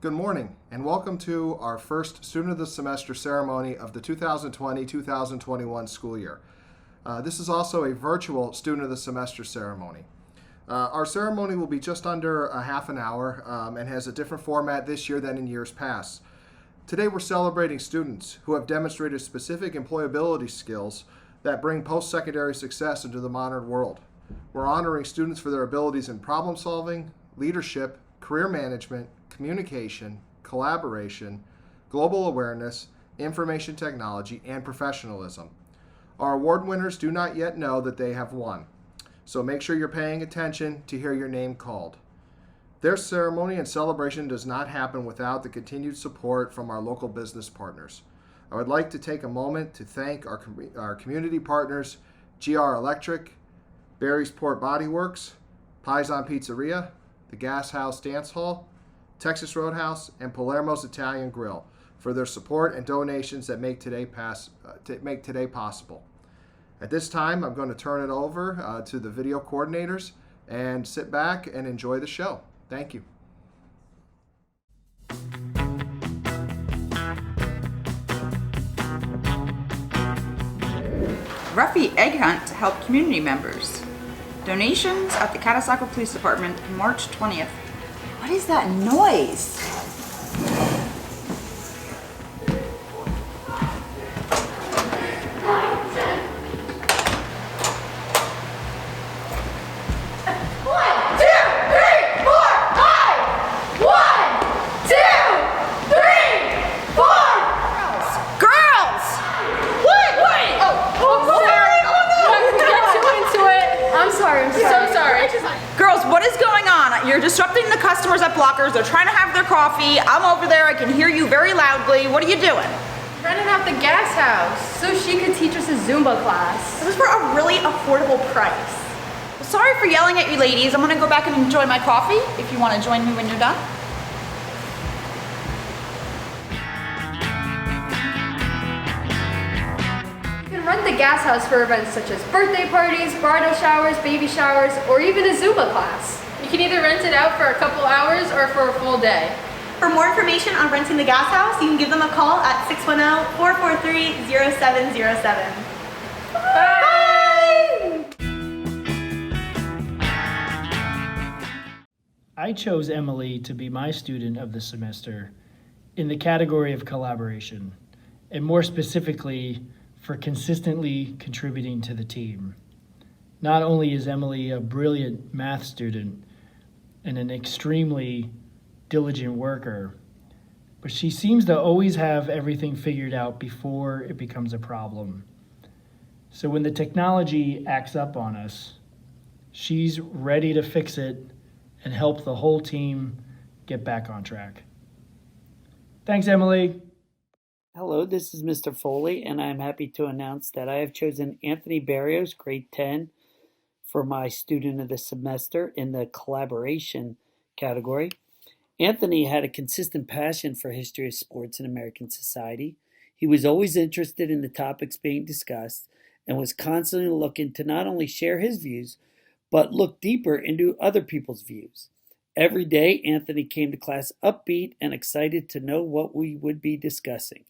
Good morning, and welcome to our first Student of the Semester ceremony of the 2020-2021 school year. This is also a virtual Student of the Semester ceremony. Our ceremony will be just under a half an hour and has a different format this year than in years past. Today we're celebrating students who have demonstrated specific employability skills that bring post-secondary success into the modern world. We're honoring students for their abilities in problem solving, leadership, career management, communication, collaboration, global awareness, information technology, and professionalism. Our award winners do not yet know that they have won, so make sure you're paying attention to hear your name called. Their ceremony and celebration does not happen without the continued support from our local business partners. I would like to take a moment to thank our community partners, GR Electric, Barry's Port Body Works, Paisan Pizzeria, the Gas House Dance Hall, Texas Roadhouse, and Palermo's Italian Grill for their support and donations that make today possible. At this time, I'm going to turn it over to the video coordinators and sit back and enjoy the show. Thank you. Ruffy Egg Hunt to help community members. Donations at the Catasauqua Police Department, March 20th. What is that noise? Girls, what is going on? You're disrupting the customers at Blockers. They're trying to have their coffee. I'm over there. I can hear you very loudly. What are you doing? Renting out the gas house so she could teach us a Zumba class. It was for a really affordable price. Well, sorry for yelling at you ladies. I'm gonna go back and enjoy my coffee if you want to join me when you're done. You can rent the gas house for events such as birthday parties, bridal showers, baby showers, or even a Zumba class. You can either rent it out for a couple hours or for a full day. For more information on renting the gas house, you can give them a call at 610-443-0707. Bye! I chose Emily to be my student of the semester in the category of collaboration, and more specifically, for consistently contributing to the team. Not only is Emily a brilliant math student and an extremely diligent worker, but she seems to always have everything figured out before it becomes a problem. So when the technology acts up on us, she's ready to fix it and help the whole team get back on track. Thanks, Emily. Hello, this is Mr. Foley, and I'm happy to announce that I have chosen Anthony Barrios, grade 10, for my student of the semester in the collaboration category. Anthony had a consistent passion for history of sports in American society. He was always interested in the topics being discussed and was constantly looking to not only share his views, but look deeper into other people's views. Every day, Anthony came to class upbeat and excited to know what we would be discussing.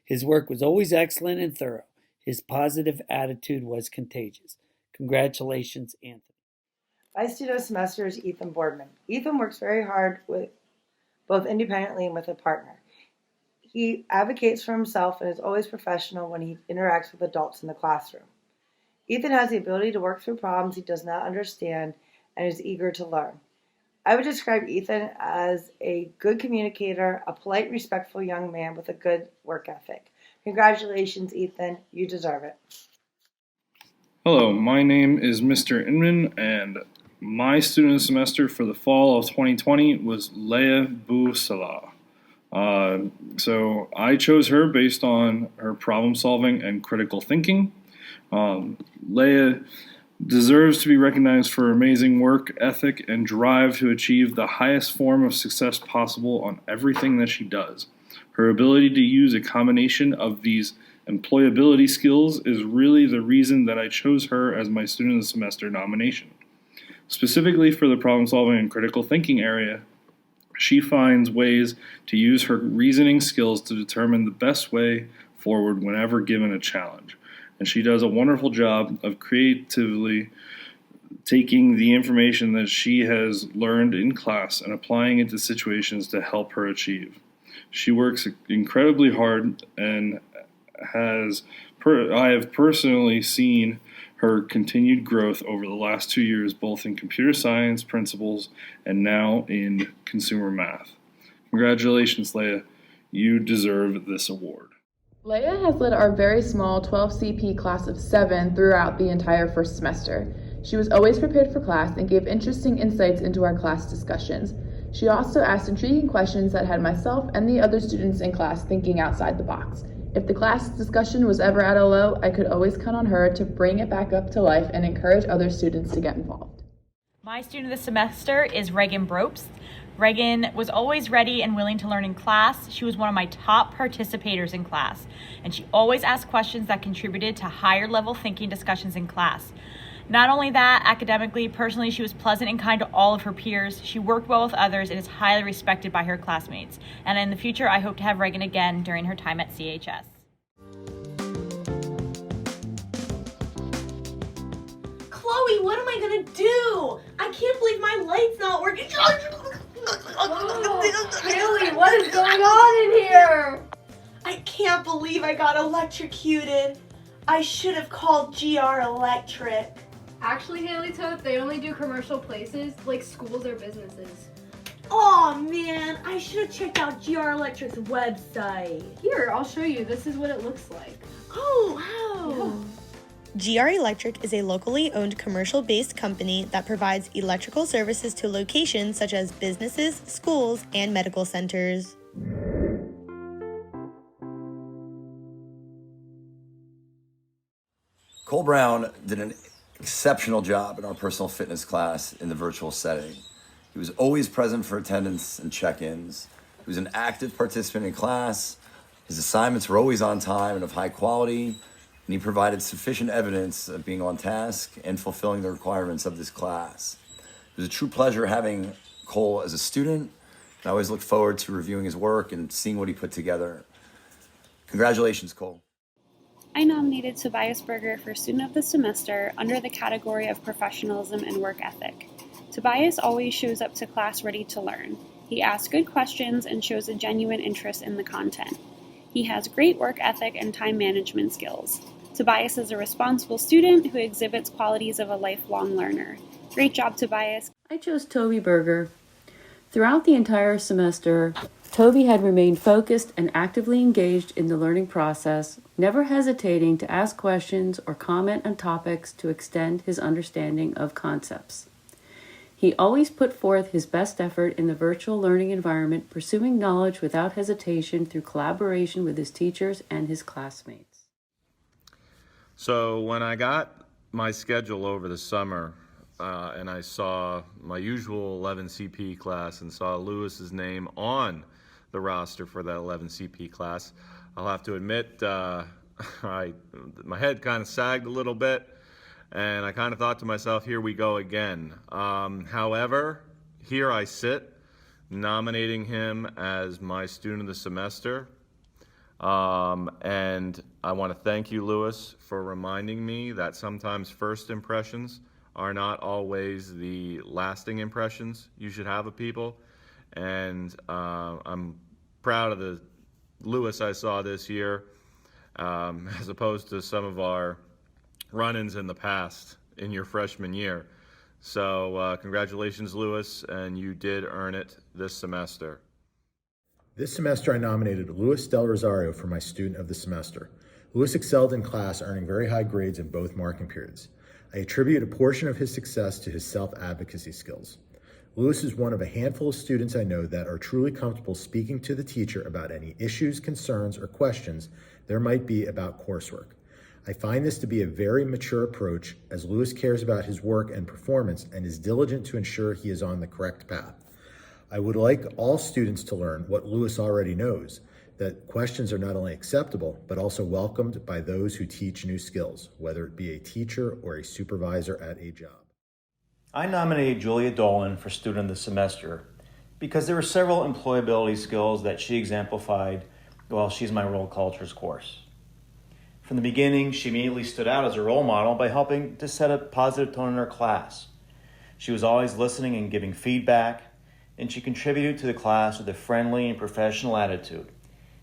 His work was always excellent and thorough. His positive attitude was contagious. Congratulations, Anthony. My student of the semester is Ethan Boardman. Ethan works very hard with both independently and with a partner. He advocates for himself and is always professional when he interacts with adults in the classroom. Ethan has the ability to work through problems he does not understand and is eager to learn. I would describe Ethan as a good communicator, a polite, respectful young man with a good work ethic. Congratulations, Ethan. You deserve it. Hello, my name is Mr. Inman, and my student semester for the fall of 2020 was Leah Boussalah. So I chose her based on her problem solving and critical thinking. Leah deserves to be recognized for her amazing work ethic and drive to achieve the highest form of success possible on everything that she does. Her ability to use a combination of these employability skills is really the reason that I chose her as my student of the semester nomination. Specifically for the problem solving and critical thinking area, She finds ways to use her reasoning skills to determine the best way forward whenever given a challenge. And she does a wonderful job of creatively taking the information that she has learned in class and applying it to situations to help her achieve. She works incredibly hard and I have personally seen her continued growth over the last 2 years, both in computer science principles and now in consumer math. Congratulations, Leia. You deserve this award. Leia has led our very small 12 CP class of 7 throughout the entire first semester. She was always prepared for class and gave interesting insights into our class discussions. She also asked intriguing questions that had myself and the other students in class thinking outside the box. If the class discussion was ever at a low, I could always count on her to bring it back up to life and encourage other students to get involved. My student of the semester is Reagan Bropst. Reagan was always ready and willing to learn in class. She was one of my top participators in class, and she always asked questions that contributed to higher level thinking discussions in class. Not only that, academically, personally, she was pleasant and kind to all of her peers. She worked well with others and is highly respected by her classmates. And in the future, I hope to have Reagan again during her time at CHS. Chloe, what am I gonna do? I can't believe my light's not working. Haley, what is going on in here? I can't believe I got electrocuted. I should have called GR Electric. Actually, Haley Toad, they only do commercial places like schools or businesses. Oh man, I should have checked out GR Electric's website. Here, I'll show you. This is what it looks like. Oh, wow. GR Electric is a locally owned commercial-based company that provides electrical services to locations such as businesses, schools, and medical centers. Cole Brown did an exceptional job in our personal fitness class in the virtual setting. He was always present for attendance and check-ins. He was an active participant in class. His assignments were always on time and of high quality, and he provided sufficient evidence of being on task and fulfilling the requirements of this class. It was a true pleasure having Cole as a student. I always look forward to reviewing his work and seeing what he put together. Congratulations, Cole. I nominated Tobias Berger for Student of the Semester under the category of professionalism and work ethic. Tobias always shows up to class ready to learn. He asks good questions and shows a genuine interest in the content. He has great work ethic and time management skills. Tobias is a responsible student who exhibits qualities of a lifelong learner. Great job, Tobias. I chose Toby Berger. Throughout the entire semester, Toby had remained focused and actively engaged in the learning process, never hesitating to ask questions or comment on topics to extend his understanding of concepts. He always put forth his best effort in the virtual learning environment, pursuing knowledge without hesitation through collaboration with his teachers and his classmates. So when I got my schedule over the summer, and I saw my usual 11 CP class and saw Lewis's name on the roster for that 11 CP class, I'll have to admit my head kind of sagged a little bit, and I kind of thought to myself, here we go again. However, here I sit, nominating him as my student of the semester. And I want to thank you, Lewis, for reminding me that sometimes first impressions are not always the lasting impressions you should have of people. And I'm proud of the Lewis I saw this year, as opposed to some of our run-ins in the past in your freshman year. So congratulations, Lewis, and you did earn it this semester. This semester I nominated Luis Del Rosario for my student of the semester. Luis excelled in class, earning very high grades in both marking periods. I attribute a portion of his success to his self-advocacy skills. Luis is one of a handful of students I know that are truly comfortable speaking to the teacher about any issues, concerns, or questions there might be about coursework. I find this to be a very mature approach, as Luis cares about his work and performance and is diligent to ensure he is on the correct path. I would like all students to learn what Luis already knows, that questions are not only acceptable, but also welcomed by those who teach new skills, whether it be a teacher or a supervisor at a job. I nominated Julia Dolan for Student of the Semester. because there were several employability skills that she exemplified while she's my World Cultures course. From the beginning, she immediately stood out as a role model by helping to set a positive tone in her class. She was always listening and giving feedback, and she contributed to the class with a friendly and professional attitude.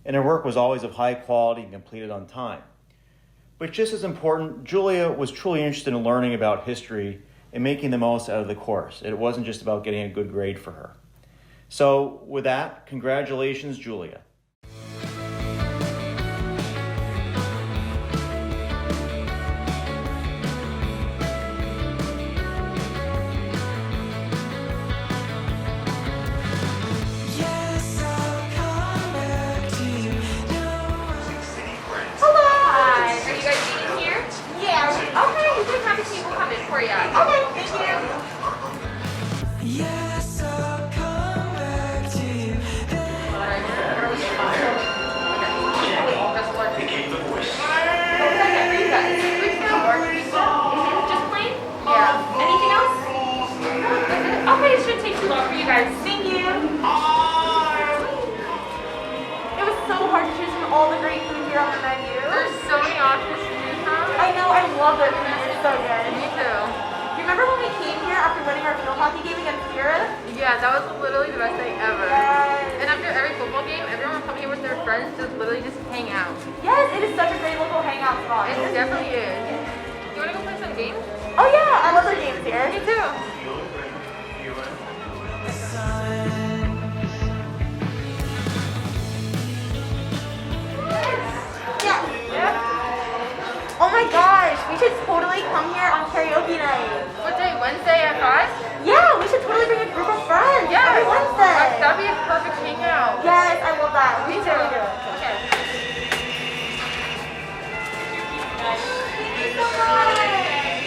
And her work was always of high quality and completed on time. But just as important, Julia was truly interested in learning about history and making the most out of the course. It wasn't just about getting a good grade for her. So with that, congratulations, Julia. All the great food here on the menu. There's so many options to choose from. I know, I love it. It's so good. Me too. Do you remember when we came here after winning our field hockey game against Sierra? Yeah, that was literally the best thing ever. Yes. And after every football game, everyone would come here with their friends to literally just hang out. Yes, it is such a great local hangout spot. It definitely is. You want to go play some games? Oh yeah, I love the games here. Me too. Oh my gosh, we should totally come here on karaoke night. What day? Wednesday at 5? Yeah, we should totally bring a group of friends. Yeah, every Wednesday. That'd be a perfect hangout. Yes, I love that. We should totally do it. Okay. Thank you so much.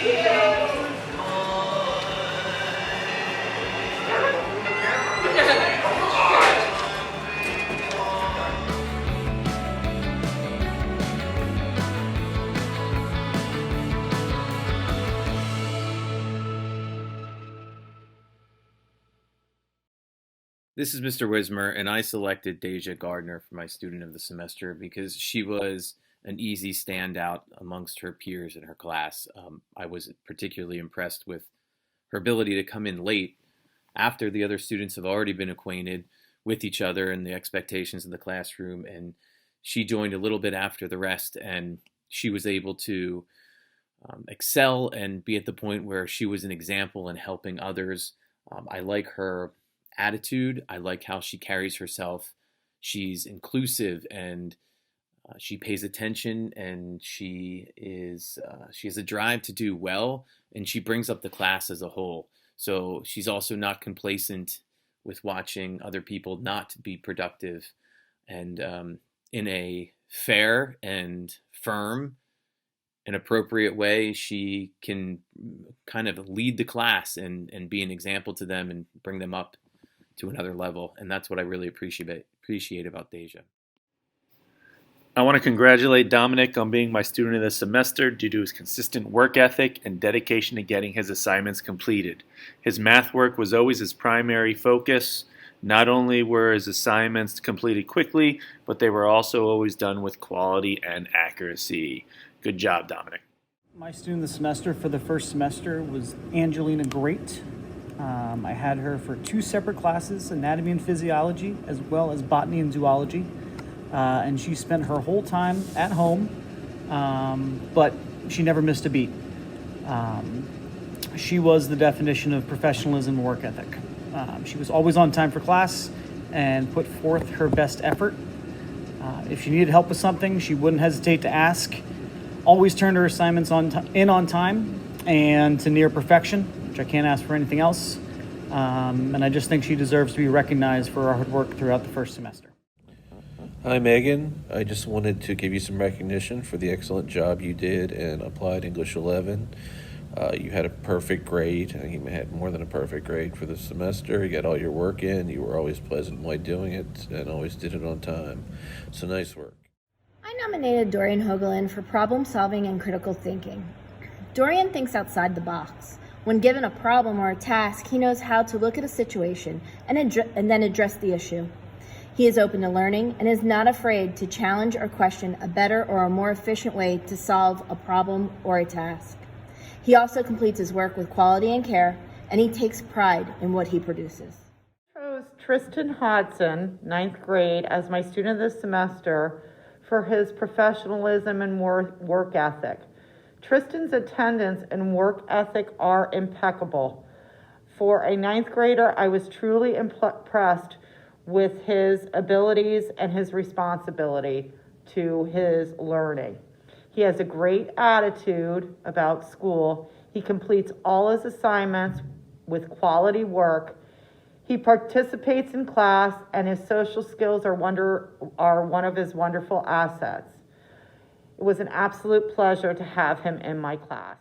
Thank you. This is Mr. Wismer, and I selected Deja Gardner for my student of the semester because she was an easy standout amongst her peers in her class. I was particularly impressed with her ability to come in late after the other students have already been acquainted with each other and the expectations in the classroom, and she joined a little bit after the rest, and she was able to excel and be at the point where she was an example in helping others. I like her attitude. I like how she carries herself. She's inclusive and she pays attention, and she has a drive to do well, and she brings up the class as a whole. So she's also not complacent with watching other people not be productive, and in a fair and firm and appropriate way, she can kind of lead the class and be an example to them and bring them up to another level, and that's what I really appreciate about Deja. I want to congratulate Dominic on being my student of the semester due to his consistent work ethic and dedication to getting his assignments completed. His math work was always his primary focus. Not only were his assignments completed quickly, but they were also always done with quality and accuracy. Good job, Dominic. My student of the semester for the first semester was Angelina Great. I had her for 2 separate classes, anatomy and physiology, as well as botany and zoology. And she spent her whole time at home, but she never missed a beat. She was the definition of professionalism and work ethic. She was always on time for class and put forth her best effort. If she needed help with something, she wouldn't hesitate to ask. Always turned her assignments in on time and to near perfection, which I can't ask for anything else. And I just think she deserves to be recognized for her hard work throughout the first semester. Hi, Megan. I just wanted to give you some recognition for the excellent job you did in Applied English 11. You had a perfect grade. You had more than a perfect grade for the semester. You got all your work in. You were always pleasant while doing it and always did it on time. So nice work. I nominated Dorian Hoagland for problem solving and critical thinking. Dorian thinks outside the box. When given a problem or a task, he knows how to look at a situation and then address the issue. He is open to learning and is not afraid to challenge or question a better or a more efficient way to solve a problem or a task. He also completes his work with quality and care, and he takes pride in what he produces. I chose Tristan Hodson, 9th grade, as my student of the semester for his professionalism and work ethic. Tristan's attendance and work ethic are impeccable. For a 9th grader, I was truly impressed with his abilities and his responsibility to his learning. He has a great attitude about school. He completes all his assignments with quality work. He participates in class, and his social skills are one of his wonderful assets. It was an absolute pleasure to have him in my class.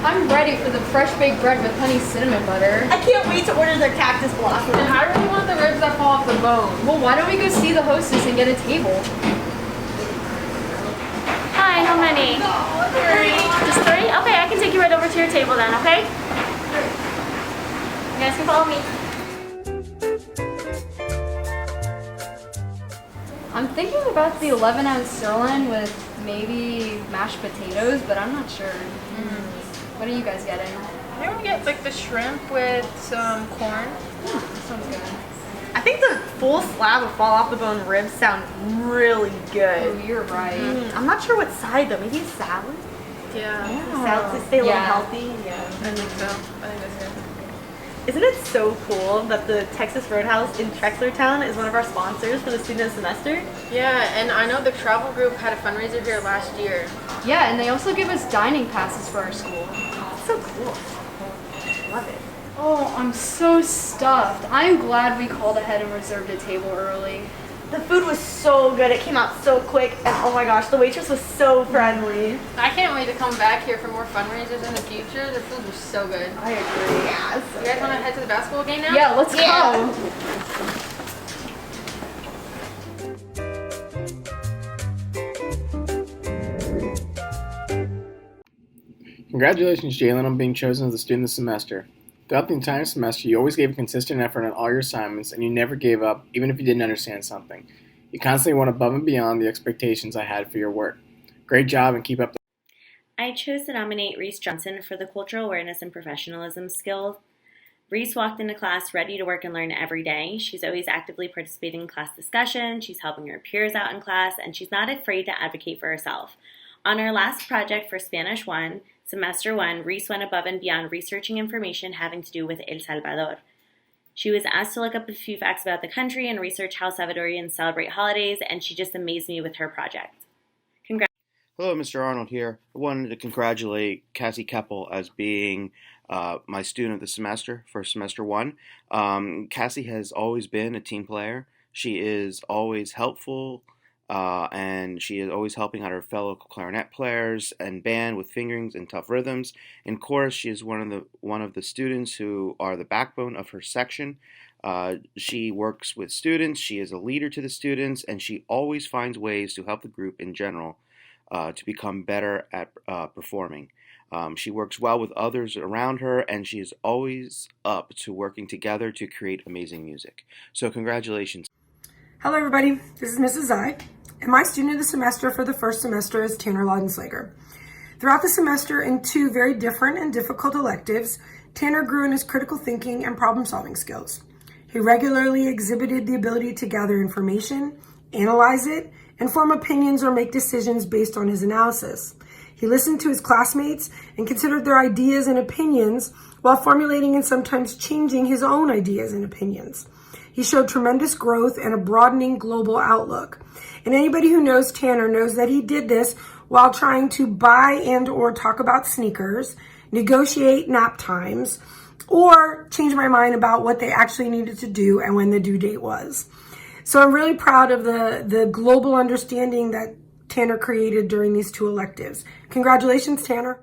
I'm ready for the fresh baked bread with honey cinnamon butter. I can't wait to order their cactus blossom. And I really want the ribs that fall off the bone. Well, why don't we go see the hostess and get a table? Hi, how many? Three. Just 3? Okay, I can take you right over to your table then, okay? You guys can follow me. I'm thinking about the 11-ounce sirloin with maybe mashed potatoes, but I'm not sure. What are you guys getting? I want to get like the shrimp with some corn. Sounds good. I think the full slab of fall off the bone ribs sound really good. Oh, you're right. I'm not sure what side though. Maybe a salad? Yeah. Salads to stay a little healthy. Yeah. I think so. I think that's good. Isn't it so cool that the Texas Roadhouse in Trexlertown is one of our sponsors for the student of the semester? Yeah, and I know the travel group had a fundraiser here last year. Yeah, and they also give us dining passes for our school. That's so cool. Love it. Oh, I'm so stuffed. I'm glad we called ahead and reserved a table early. The food was so good. It came out so quick, and oh my gosh, the waitress was so friendly. I can't wait to come back here for more fundraisers in the future. The food was so good. I agree. Yeah. You guys want to head to the basketball game now? Yeah, let's go. Congratulations, Jalen, on being chosen as the student of the semester. Throughout the entire semester, you always gave a consistent effort on all your assignments, and you never gave up, even if you didn't understand something. You constantly went above and beyond the expectations I had for your work. Great job, and keep up the I chose to nominate Reese Johnson for the cultural awareness and professionalism skills. Reese walked into class ready to work and learn every day. She's always actively participating in class discussion, she's helping her peers out in class, and she's not afraid to advocate for herself. On her last project for Spanish 1, Semester 1, Reese went above and beyond researching information having to do with El Salvador. She was asked to look up a few facts about the country and research how Salvadorians celebrate holidays, and she just amazed me with her project. Congrats. Hello, Mr. Arnold here. I wanted to congratulate Cassie Keppel as being my student of the semester for Semester 1. Cassie has always been a team player. She is always helpful. And she is always helping out her fellow clarinet players and band with fingerings and tough rhythms. In chorus, she is one of the students who are the backbone of her section. She works with students, she is a leader to the students, and she always finds ways to help the group in general to become better at performing. She works well with others around her, and she is always up to working together to create amazing music. So congratulations. Hello everybody, this is Mrs. Zai, and my student of the semester for the first semester is Tanner Laudenslager. Throughout the semester in 2 very different and difficult electives, Tanner grew in his critical thinking and problem-solving skills. He regularly exhibited the ability to gather information, analyze it, and form opinions or make decisions based on his analysis. He listened to his classmates and considered their ideas and opinions while formulating and sometimes changing his own ideas and opinions. He showed tremendous growth and a broadening global outlook. And anybody who knows Tanner knows that he did this while trying to buy and or talk about sneakers, negotiate nap times, or change my mind about what they actually needed to do and when the due date was. So I'm really proud of the global understanding that Tanner created during these 2 electives. Congratulations, Tanner.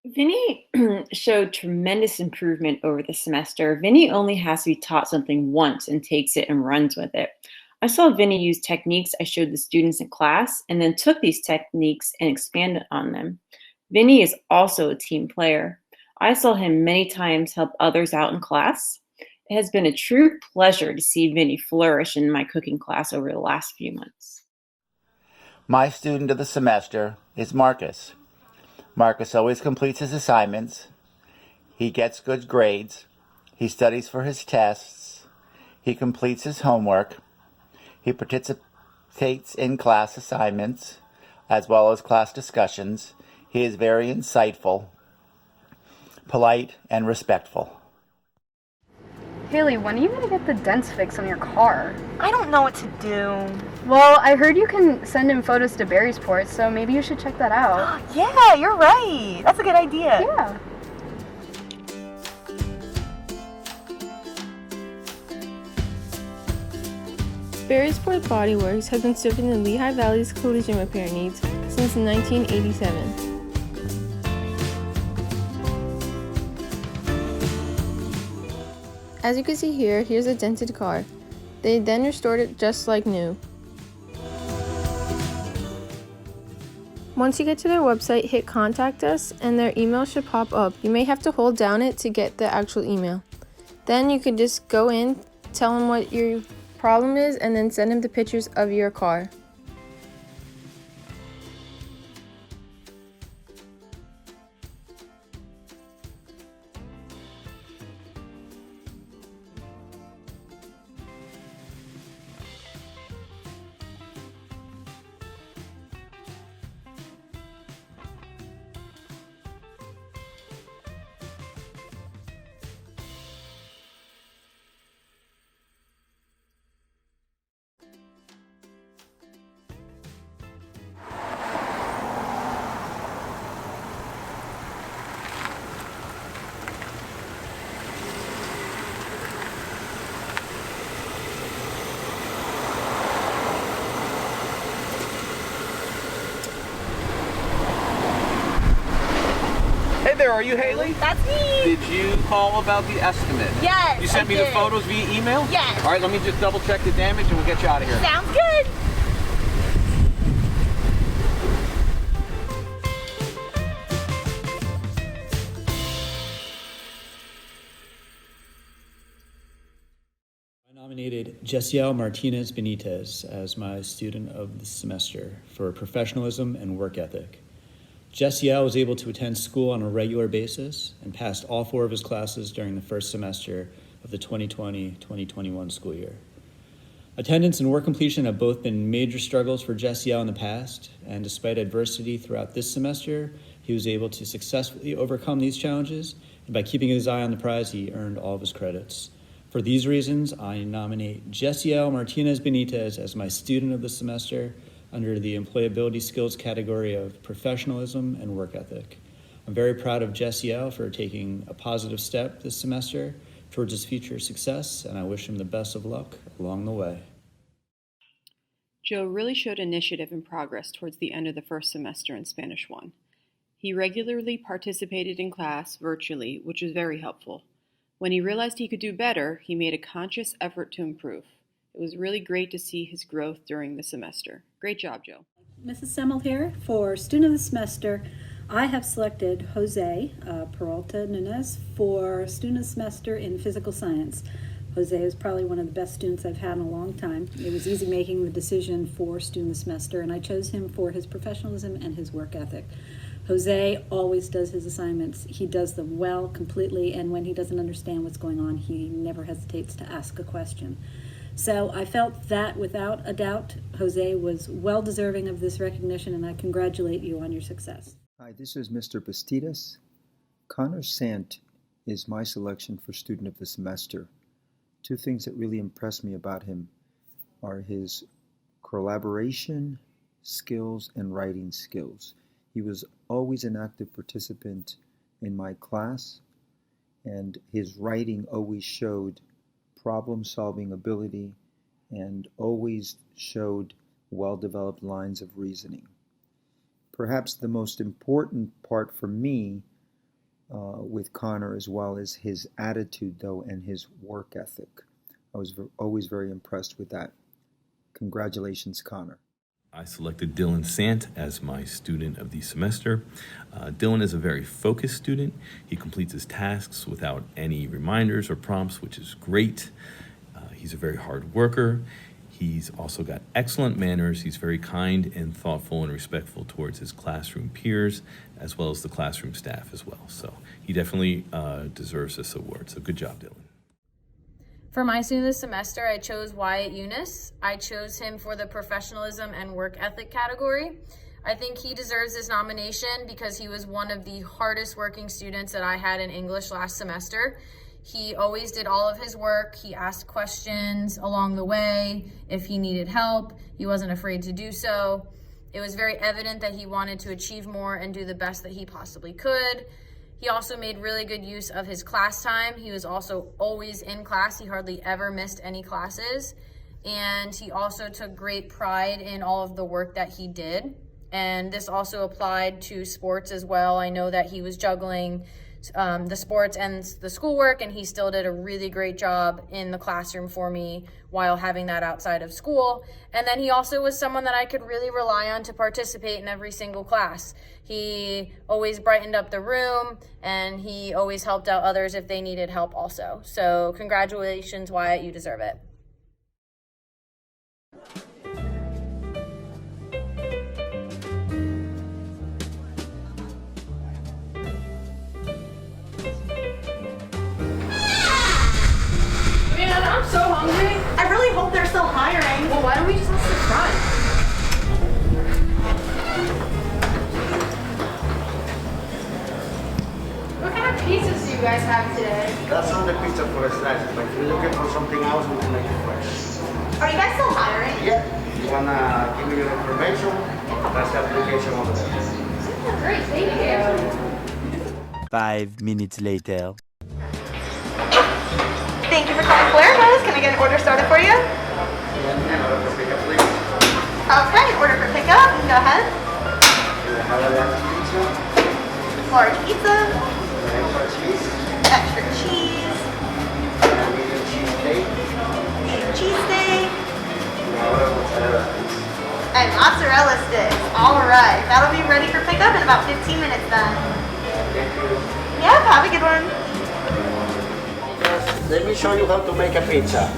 Vinny showed tremendous improvement over the semester. Vinny only has to be taught something once and takes it and runs with it. I saw Vinny use techniques I showed the students in class and then took these techniques and expanded on them. Vinny is also a team player. I saw him many times help others out in class. It has been a true pleasure to see Vinny flourish in my cooking class over the last few months. My student of the semester is Marcus. Marcus always completes his assignments. He gets good grades. He studies for his tests. He completes his homework. He participates in class assignments as well as class discussions. He is very insightful, polite, and respectful. Haley, when are you gonna get the dents fixed on your car? I don't know what to do. Well, I heard you can send in photos to Barrysport, so maybe you should check that out. Yeah, you're right. That's a good idea. Yeah. Barrysport Body Works has been serving the Lehigh Valley's collision repair needs since 1987. As you can see here, here's a dented car. They then restored it just like new. Once you get to their website, hit contact us and their email should pop up. You may have to hold down it to get the actual email. Then you can just go in, tell them what your problem is, and then send them the pictures of your car. Hey there, are you Haley? That's me. Did you call about the estimate? Yes, You sent I me the did. photos via email? Yes. All right, let me just double check the damage and we'll get you out of here. Sounds good. I nominated Jessiel Martinez Benitez as my student of the semester for professionalism and work ethic. Jessiel was able to attend school on a regular basis and passed all 4 of his classes during the first semester of the 2020-2021 school year. Attendance and work completion have both been major struggles for Jessiel in the past, and despite adversity throughout this semester, he was able to successfully overcome these challenges, and by keeping his eye on the prize, he earned all of his credits. For these reasons, I nominate Jessiel Martinez Benitez as my student of the semester under the employability skills category of professionalism and work ethic. I'm very proud of Jessiel for taking a positive step this semester towards his future success, and I wish him the best of luck along the way. Joe really showed initiative and progress towards the end of the first semester in Spanish 1. He regularly participated in class virtually, which was very helpful. When he realized he could do better, he made a conscious effort to improve. It was really great to see his growth during the semester. Great job, Joe. Mrs. Semmel here. For student of the semester, I have selected Jose Peralta Nunez for student of the semester in physical science. Jose is probably one of the best students I've had in a long time. It was easy making the decision for student of the semester, and I chose him for his professionalism and his work ethic. Jose always does his assignments. He does them well, completely, and when he doesn't understand what's going on, he never hesitates to ask a question. So I felt that without a doubt, Jose was well deserving of this recognition, and I congratulate you on your success. Hi, this is Mr. Bastidas. Connor Sant is my selection for student of the semester. 2 things that really impressed me about him are his collaboration skills and writing skills. He was always an active participant in my class, and his writing always showed problem-solving ability and always showed well-developed lines of reasoning. Perhaps the most important part for me with Connor, as well as his attitude, though, and his work ethic. I was always very impressed with that. Congratulations, Connor. I selected Dylan Sant as my student of the semester. Dylan is a very focused student. He completes his tasks without any reminders or prompts, which is great. He's a very hard worker. He's also got excellent manners. He's very kind and thoughtful and respectful towards his classroom peers, as well as the classroom staff as well. So he definitely deserves this award. So good job, Dylan. For my student this semester, I chose Wyatt Eunice. I chose him for the professionalism and work ethic category. I think he deserves this nomination because he was one of the hardest working students that I had in English last semester. He always did all of his work. He asked questions along the way. If he needed help, he wasn't afraid to do so. It was very evident that he wanted to achieve more and do the best that he possibly could. He also made really good use of his class time. He was also always in class. He hardly ever missed any classes. And he also took great pride in all of the work that he did. And this also applied to sports as well. I know that he was juggling the sports and the schoolwork, and he still did a really great job in the classroom for me while having that outside of school. And then he also was someone that I could really rely on to participate in every single class. He always brightened up the room, and he always helped out others if they needed help also. So congratulations, Wyatt, you deserve it. Man, I'm so hungry. I really hope they're still hiring. Well, why don't we just ask the front? What kind of pizzas do you guys have today? That's not the pizza for Estrada, but if you're looking for something else, we can make it fresh. Are you guys still hiring? Yeah. You wanna give me your information? That's the application over there. Great, thank you. 5 minutes later. Thank you for calling Blair House. Can I get an order started for you? Okay, order for pickup. Go ahead. Large pizza. Extra cheese. Medium cheesesteak. And mozzarella sticks. All right, that'll be ready for pickup in about 15 minutes then. Yeah, have a good one. Let me show you how to make a pizza.